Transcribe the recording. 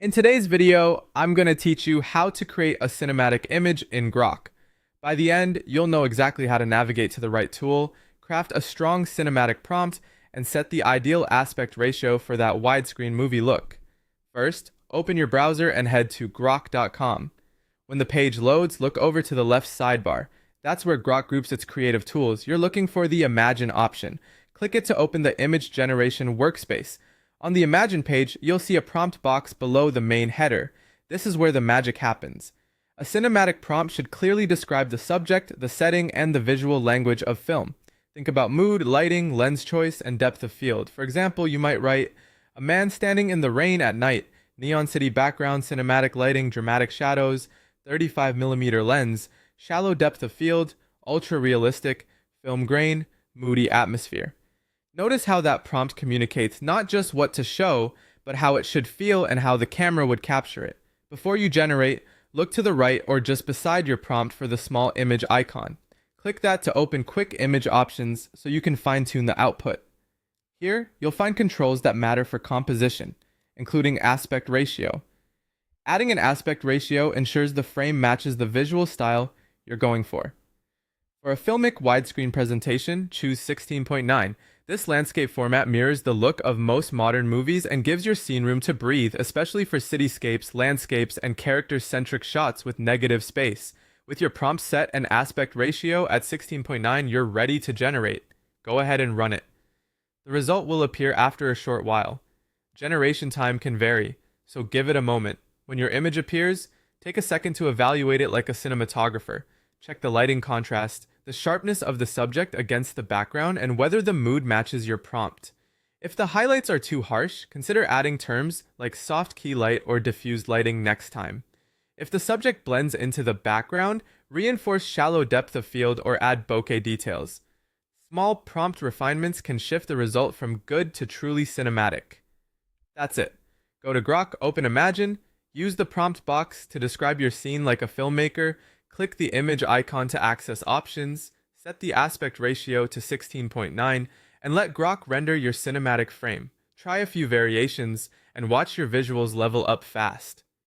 In today's video, I'm going to teach you how to create a cinematic image in Grok. By the end, you'll know exactly how to navigate to the right tool, craft a strong cinematic prompt, and set the ideal aspect ratio for that widescreen movie look. First, open your browser and head to grok.com. When the page loads, look over to the left sidebar. That's where Grok groups its creative tools. You're looking for the Imagine option. Click it to open the image generation workspace. On the Imagine page, you'll see a prompt box below the main header. This is where the magic happens. A cinematic prompt should clearly describe the subject, the setting, and the visual language of film. Think about mood, lighting, lens choice, and depth of field. For example, you might write, "A man standing in the rain at night, neon city background, cinematic lighting, dramatic shadows, 35mm lens, shallow depth of field, ultra realistic, film grain, moody atmosphere." Notice how that prompt communicates not just what to show, but how it should feel and how the camera would capture it. Before you generate, look to the right or just beside your prompt for the small image icon. Click that to open quick image options so you can fine-tune the output. Here, you'll find controls that matter for composition, including aspect ratio. Adding an aspect ratio ensures the frame matches the visual style you're going for. For a filmic widescreen presentation, choose 16:9. This landscape format mirrors the look of most modern movies and gives your scene room to breathe, especially for cityscapes, landscapes, and character-centric shots with negative space. With your prompt set and aspect ratio at 16:9, you're ready to generate. Go ahead and run it. The result will appear after a short while. Generation time can vary, so give it a moment. When your image appears, take a second to evaluate it like a cinematographer. Check the lighting contrast, the sharpness of the subject against the background, and whether the mood matches your prompt. If the highlights are too harsh, consider adding terms like soft key light or diffused lighting next time. If the subject blends into the background, reinforce shallow depth of field or add bokeh details. Small prompt refinements can shift the result from good to truly cinematic. That's it. Go to Grok, open Imagine, use the prompt box to describe your scene like a filmmaker, click the image icon to access options, set the aspect ratio to 16:9, and let Grok render your cinematic frame. Try a few variations, and watch your visuals level up fast.